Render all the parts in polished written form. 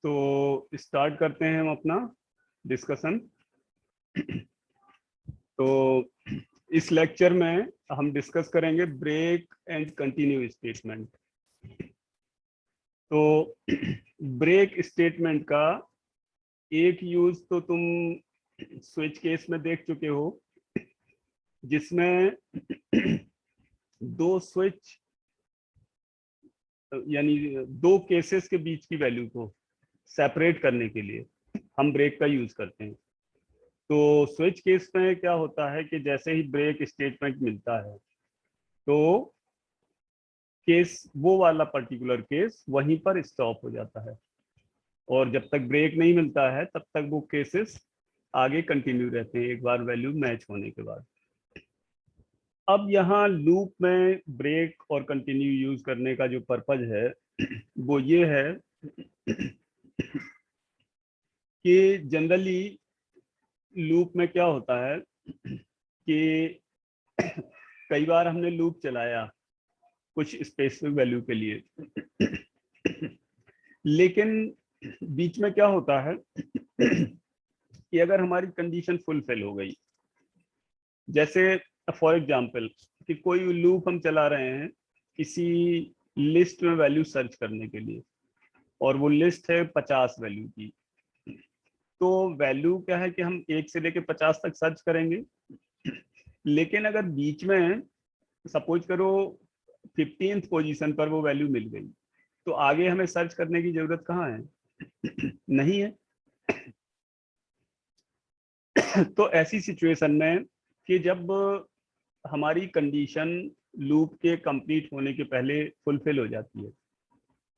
तो स्टार्ट करते हैं हम अपना डिस्कशन। तो इस लेक्चर में हम डिस्कस करेंगे ब्रेक एंड कंटिन्यू स्टेटमेंट। तो ब्रेक स्टेटमेंट का एक यूज तो तुम स्विच केस में देख चुके हो, जिसमें दो स्विच यानी दो केसेस के बीच की वैल्यू को सेपरेट करने के लिए हम ब्रेक का यूज करते हैं। तो स्विच केस में क्या होता है कि जैसे ही ब्रेक स्टेटमेंट मिलता है तो केस, वो वाला पर्टिकुलर केस वहीं पर स्टॉप हो जाता है, और जब तक ब्रेक नहीं मिलता है तब तक वो केसेस आगे कंटिन्यू रहते हैं एक बार वैल्यू मैच होने के बाद। अब यहाँ लूप में ब्रेक और कंटिन्यू यूज करने का जो पर्पज है वो ये है कि जनरली लूप में क्या होता है कि कई बार हमने लूप चलाया कुछ स्पेसिफिक वैल्यू के लिए, लेकिन बीच में क्या होता है कि अगर हमारी कंडीशन फुलफिल हो गई, जैसे फॉर एग्जांपल कि कोई लूप हम चला रहे हैं किसी लिस्ट में वैल्यू सर्च करने के लिए, और वो लिस्ट है 50 वैल्यू की। तो वैल्यू क्या है कि हम 1 से लेकर 50 तक सर्च करेंगे, लेकिन अगर बीच में सपोज करो 15th पोजीशन पर वो वैल्यू मिल गई, तो आगे हमें सर्च करने की जरूरत कहाँ है? नहीं है। तो ऐसी सिचुएशन में कि जब हमारी कंडीशन लूप के कंप्लीट होने के पहले फुलफिल हो जाती है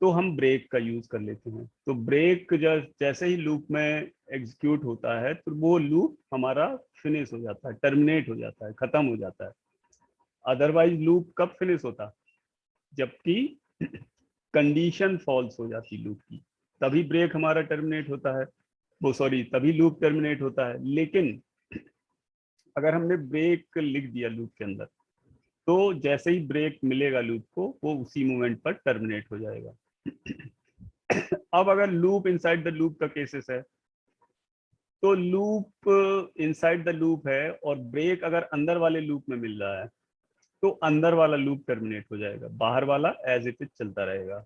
तो हम ब्रेक का यूज कर लेते हैं। तो ब्रेक जैसे ही लूप में एग्जीक्यूट होता है तो वो लूप हमारा फिनिश हो जाता है, टर्मिनेट हो जाता है, खत्म हो जाता है। अदरवाइज लूप कब फिनिश होता? जबकि कंडीशन फॉल्स हो जाती लूप की, तभी ब्रेक हमारा टर्मिनेट होता है, वो सॉरी तभी लूप टर्मिनेट होता है। लेकिन अगर हमने ब्रेक लिख दिया लूप के अंदर तो जैसे ही ब्रेक मिलेगा लूप को, वो उसी मोमेंट पर टर्मिनेट हो जाएगा। अब अगर लूप इनसाइड द लूप का केसेस है, तो लूप इनसाइड द लूप है और ब्रेक अगर अंदर वाले लूप में मिल रहा है तो अंदर वाला लूप टर्मिनेट हो जाएगा, बाहर वाला एज इट इज चलता रहेगा।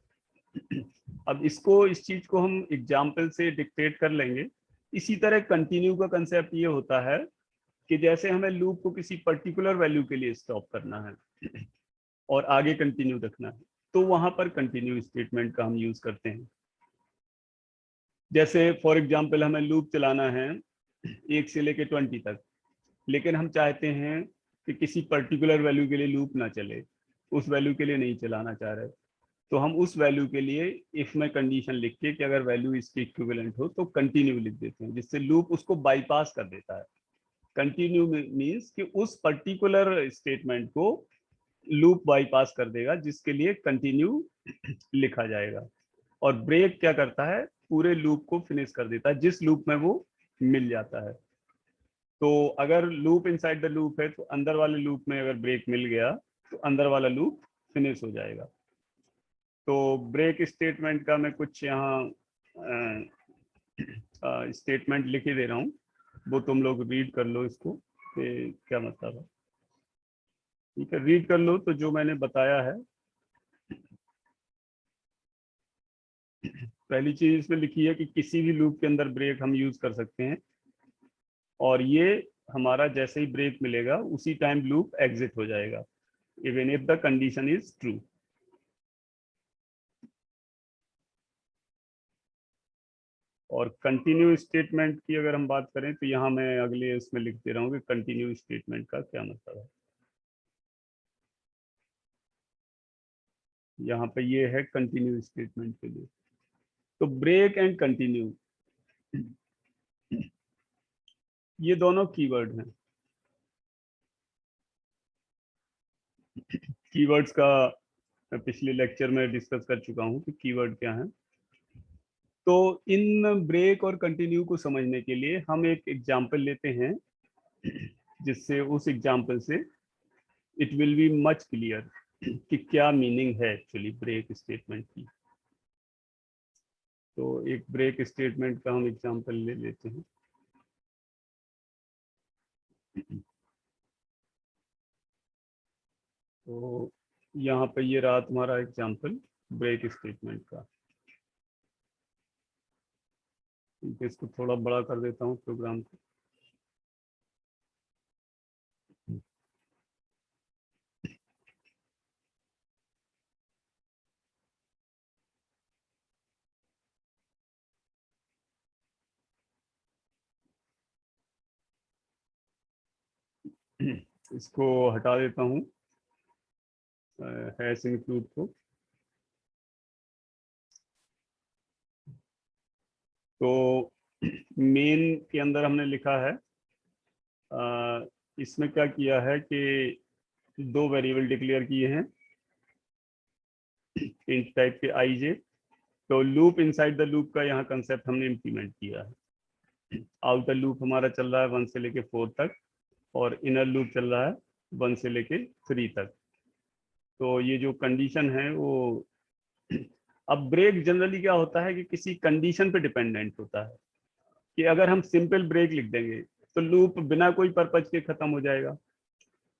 अब इस चीज को हम एग्जाम्पल से डिक्टेट कर लेंगे। इसी तरह कंटिन्यू का कंसेप्ट ये होता है कि जैसे हमें लूप को किसी पर्टिकुलर वैल्यू के लिए स्टॉप करना है और आगे कंटिन्यू रखना है, तो वहां पर कंटिन्यू स्टेटमेंट का हम यूज करते हैं। जैसे फॉर एग्जांपल हमें लूप चलाना है 1 से लेके 20 तक, लेकिन हम चाहते हैं कि किसी पर्टिकुलर वैल्यू के लिए लूप ना चले, उस वैल्यू के लिए नहीं चलाना चाह रहे, तो हम उस वैल्यू के लिए इफ में कंडीशन लिख के कि अगर वैल्यू इसके इक्विवेलेंट हो तो कंटिन्यू लिख देते हैं, जिससे लूप उसको बाईपास कर देता है। कंटिन्यू मीन्स कि उस पर्टिकुलर स्टेटमेंट को लूप बाईपास कर देगा जिसके लिए कंटिन्यू लिखा जाएगा। और ब्रेक क्या करता है? पूरे लूप को फिनिश कर देता है जिस लूप में वो मिल जाता है। तो अगर लूप इनसाइड द लूप है तो अंदर वाले लूप में अगर ब्रेक मिल गया तो अंदर वाला लूप फिनिश हो जाएगा। तो ब्रेक स्टेटमेंट का मैं कुछ यहाँ स्टेटमेंट लिख ही दे रहा हूँ, वो तुम लोग रीड कर लो इसको कि क्या मतलब है। ठीक है, रीड कर लो। तो जो मैंने बताया है, पहली चीज इसमें लिखी है कि किसी भी लूप के अंदर ब्रेक हम यूज कर सकते हैं, और ये हमारा जैसे ही ब्रेक मिलेगा उसी टाइम लूप एग्जिट हो जाएगा, even if the condition is true. और कंटिन्यू स्टेटमेंट की अगर हम बात करें तो यहाँ मैं अगले उसमें लिख दे रहा हूँ कि कंटिन्यू स्टेटमेंट का क्या मतलब है। यहाँ पे ये है कंटिन्यू स्टेटमेंट के लिए। तो ब्रेक एंड कंटिन्यू ये दोनों कीवर्ड हैं। कीवर्ड्स का मैं पिछले लेक्चर में डिस्कस कर चुका हूँ कि कीवर्ड क्या है। तो इन ब्रेक और कंटिन्यू को समझने के लिए हम एक एग्जांपल लेते हैं, जिससे उस एग्जांपल से it will be much clear कि क्या मीनिंग है एक्चुअली ब्रेक स्टेटमेंट की। तो एक ब्रेक स्टेटमेंट का हम एग्जांपल ले लेते हैं। तो यहाँ पे ये रहा तुम्हारा एग्जांपल ब्रेक स्टेटमेंट का। इसको थोड़ा बड़ा कर देता हूँ प्रोग्राम को। इसको हटा देता हूँ हैश इंक्लूड को। तो मेन के अंदर हमने लिखा है, इसमें क्या किया है कि दो वेरिएबल डिक्लेयर किए हैं इंट टाइप के आई जे। तो लूप इनसाइड द लूप का यहाँ कंसेप्ट हमने इम्प्लीमेंट किया है। आउटर लूप हमारा चल रहा है 1 से लेके 4 तक, और इनर लूप चल रहा है 1 से लेके 3 तक। तो ये जो कंडीशन है वो अब ब्रेक जनरली क्या होता है कि किसी कंडीशन पे डिपेंडेंट होता है, कि अगर हम सिंपल ब्रेक लिख देंगे तो लूप बिना कोई पर्पज के खत्म हो जाएगा।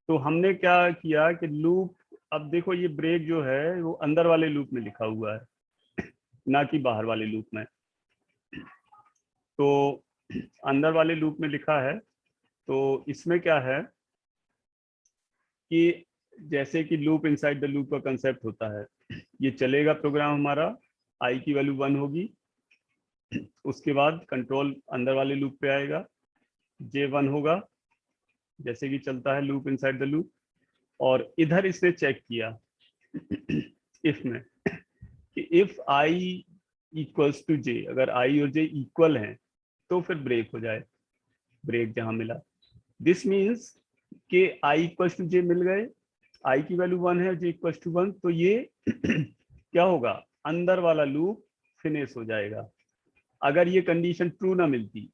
तो हमने क्या किया कि लूप, अब देखो ये ब्रेक जो है वो अंदर वाले लूप में लिखा हुआ है, ना कि बाहर वाले लूप में। तो अंदर वाले लूप में लिखा है, तो इसमें क्या है कि जैसे कि लूप इनसाइड द लूप का कंसेप्ट होता है, ये चलेगा प्रोग्राम हमारा, आई की वैल्यू 1 होगी, उसके बाद कंट्रोल अंदर वाले लूप पे आएगा, जे 1 होगा, जैसे कि चलता है लूप इनसाइड द लूप। और इधर इसने चेक किया इफ में कि इफ आई इक्वल्स टू जे, अगर आई और जे इक्वल हैं तो फिर ब्रेक हो जाए। ब्रेक जहां मिला, दिस मीन्स कि आई इक्वल्स टू जे मिल गए, आई की वैल्यू 1 है, जे इक्वल्स टू 1, तो ये क्या होगा, अंदर वाला लूप फिनिश हो जाएगा। अगर ये कंडीशन ट्रू ना मिलती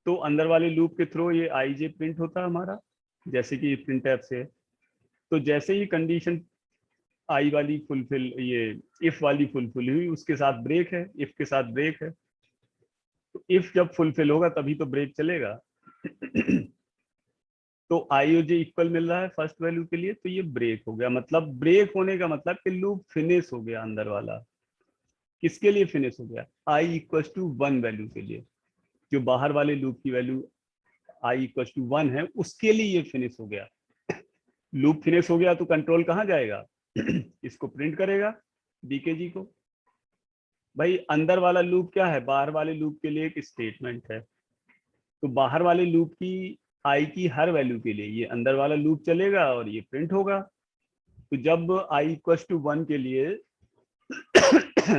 तो अंदर वाले लूप के थ्रू ये आई जे प्रिंट होता हमारा, जैसे कि प्रिंट ऐप से। तो जैसे ही कंडीशन आई वाली फुलफिल, ये इफ वाली फुलफिल हुई, उसके साथ ब्रेक है, इफ के साथ ब्रेक है। तो इफ जब फुलफिल होगा तभी तो ब्रेक चलेगा। तो आई और जे इक्वल मिल रहा है फर्स्ट वैल्यू के लिए, तो ये ब्रेक हो गया। मतलब ब्रेक होने का मतलब कि लूप फिनिश हो गया अंदर वाला। किसके लिए फिनिश हो गया, आई इक्वल टू 1 वैल्यू के लिए। जो बाहर वाले लूप की वैल्यू आई इक्वल टू 1 है, उसके लिए ये फिनिश हो गया। लूप फिनिश हो गया तो कंट्रोल कहाँ जाएगा, इसको प्रिंट करेगा, डीकेजी को। भाई अंदर वाला लूप क्या है, बाहर वाले लूप के लिए एक स्टेटमेंट है। तो बाहर वाले लूप की आई की हर वैल्यू के लिए ये अंदर वाला लूप चलेगा और ये प्रिंट होगा। तो जब आई इक्वल टू 1 के लिए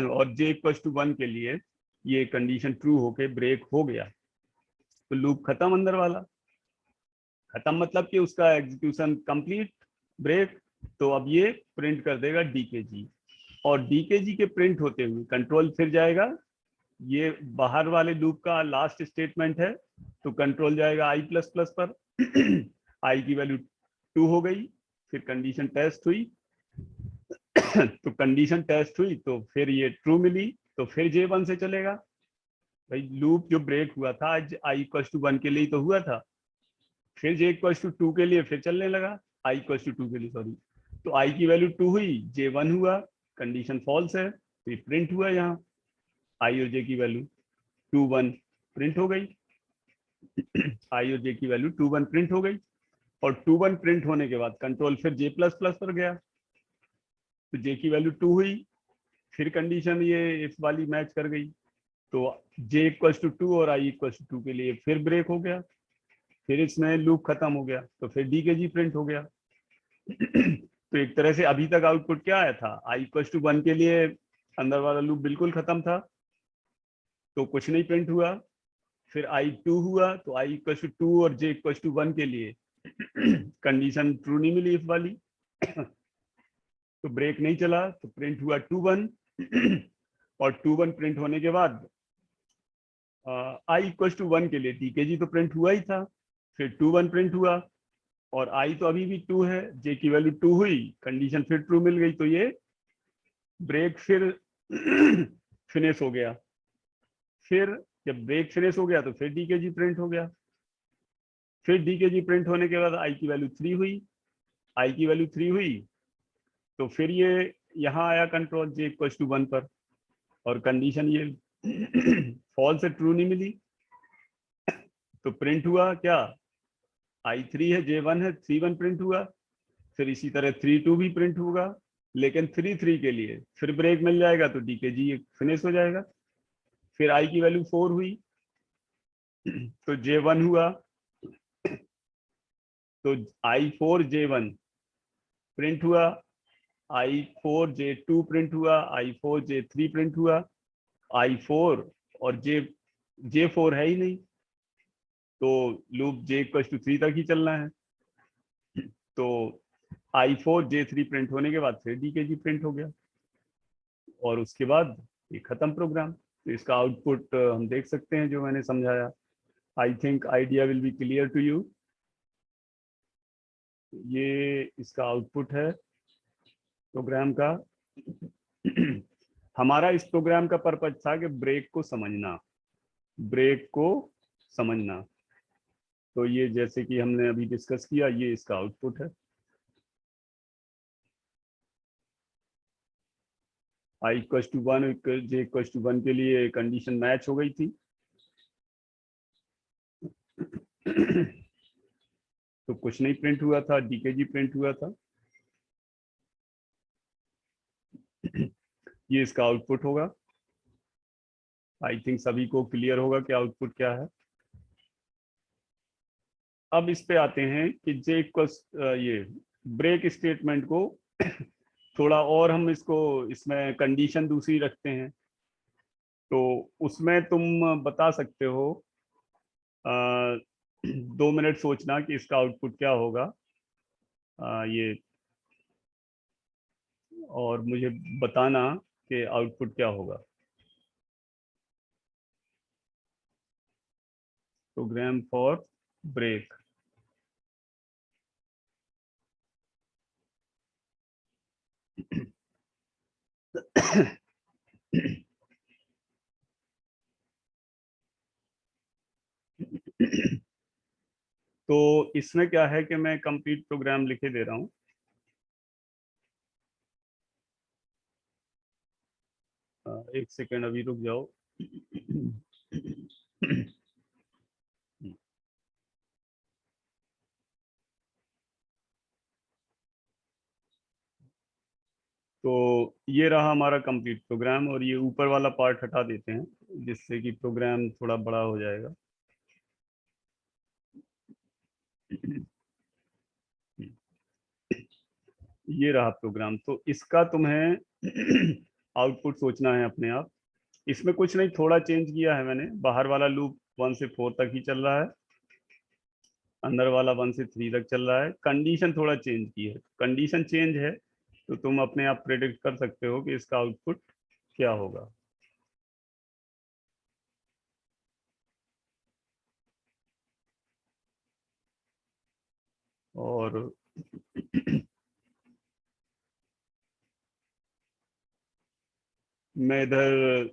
और जे इक्वल टू 1 के लिए ये कंडीशन ट्रू होके ब्रेक हो गया, तो लूप खत्म, अंदर वाला खत्म, मतलब कि उसका एग्जीक्यूशन कंप्लीट, ब्रेक। तो अब ये प्रिंट कर देगा डीकेजी, और डीकेजी के प्रिंट होते हुए कंट्रोल फिर जाएगा। ये बाहर वाले लूप का लास्ट स्टेटमेंट है, तो कंट्रोल जाएगा आई प्लस प्लस पर। आई की वैल्यू 2 हो गई, फिर कंडीशन टेस्ट हुई तो कंडीशन टेस्ट हुई तो फिर ये ट्रू मिली, तो फिर जे 1 से चलेगा। भाई लूप जो ब्रेक हुआ था आज आई इक्वल टू 1 के लिए ही तो हुआ था, फिर जे इक्वल टू 2 के लिए फिर चलने लगा, आई इक्वल टू 2 के लिए, सॉरी। तो आई की वैल्यू 2 हुई, जे 1 हुआ, कंडीशन फॉल्स है, तो ये प्रिंट हुआ, यहाँ आई और जे की वैल्यू 2 1 प्रिंट हो गई। आई और जे की वैल्यू 2 1 प्रिंट हो गई, और 2 1 प्रिंट होने के बाद कंट्रोल फिर जे प्लस प्लस पर गया, तो जे की वैल्यू 2 हुई, फिर कंडीशन ये इफ वाली मैच कर गई, तो जे इक्वल टू 2 और आई इक्वल टू 2 के लिए फिर ब्रेक हो गया, फिर इसमें लूप खत्म हो गया, तो फिर डी के जी प्रिंट हो गया। तो एक तरह से अभी तक आउटपुट क्या आया था, आई इक्वल टू 1 के लिए अंदर वाला लूप बिल्कुल खत्म था, तो कुछ नहीं प्रिंट हुआ। फिर आई 2 हुआ, तो आई इक्वल टू 2 और जे इक्वल टू 1 के लिए कंडीशन ट्रू नहीं मिली इफ वाली, तो ब्रेक नहीं चला, तो प्रिंट हुआ 2 1। और 2 1 प्रिंट होने के बाद आई इक्वल टू 1 के लिए टीकेजी तो प्रिंट हुआ ही था, फिर 2 1 प्रिंट हुआ, और आई तो अभी भी 2 है, जे की वैल्यू 2 हुई, कंडीशन फिर ट्रू मिल गई, तो ये ब्रेक फिर फिनिश हो गया। फिर जब ब्रेक फिनिश हो गया तो फिर डीकेजी प्रिंट हो गया। फिर डीकेजी प्रिंट होने के बाद आई की वैल्यू 3 हुई। आई की वैल्यू 3 हुई तो फिर ये यहाँ आया कंट्रोल जे इक्वल टू 1 पर, और कंडीशन ये फॉल्स से ट्रू नहीं मिली, तो प्रिंट हुआ क्या, I3 है, J1 है, 3 1 प्रिंट हुआ। फिर इसी तरह 3 2 भी प्रिंट होगा, लेकिन 3 3 के लिए फिर ब्रेक मिल जाएगा तो डीकेजी फिनिश हो जाएगा। फिर आई की वैल्यू 4 हुई तो J1 हुआ, तो I4 J1 प्रिंट हुआ, I4 J2 प्रिंट हुआ, I4 J3 प्रिंट हुआ। I4 और J4 है ही नहीं, तो लूप J = 3 तक ही चलना है। तो I4 J3 प्रिंट होने के बाद फिर डीकेजी प्रिंट हो गया, और उसके बाद ये खत्म प्रोग्राम। तो इसका आउटपुट हम देख सकते हैं जो मैंने समझाया। I think idea will be clear to you. ये इसका आउटपुट है प्रोग्राम का। हमारा इस प्रोग्राम का पर्पज था कि ब्रेक को समझना, ब्रेक को समझना। तो ये जैसे कि हमने अभी डिस्कस किया, ये इसका आउटपुट है। I = 1 J = 1 के लिए कंडीशन मैच हो गई थी। तो कुछ नहीं प्रिंट हुआ था, डीकेजी प्रिंट हुआ था। ये इसका आउटपुट होगा। आई थिंक सभी को क्लियर होगा कि आउटपुट क्या है। अब इस पे आते हैं कि ये ब्रेक स्टेटमेंट को थोड़ा और हम इसको, इसमें कंडीशन दूसरी रखते हैं। तो उसमें तुम बता सकते हो, 2 मिनट सोचना कि इसका आउटपुट क्या होगा, ये, और मुझे बताना कि आउटपुट क्या होगा। Program for break. तो इसमें क्या है कि मैं कंप्लीट प्रोग्राम लिखे दे रहा हूँ। एक सेकेंड अभी रुक जाओ। तो ये रहा हमारा कंप्लीट प्रोग्राम, और ये ऊपर वाला पार्ट हटा देते हैं जिससे कि प्रोग्राम थोड़ा बड़ा हो जाएगा। ये रहा प्रोग्राम। तो इसका तुम्हें आउटपुट सोचना है अपने आप। इसमें कुछ नहीं, थोड़ा चेंज किया है मैंने। बाहर वाला लूप 1 से 4 तक ही चल रहा है, अंदर वाला 1 से 3 तक चल रहा है। कंडीशन थोड़ा चेंज की है। कंडीशन चेंज है तो तुम अपने आप प्रेडिक्ट कर सकते हो कि इसका आउटपुट क्या होगा। और मैं इधर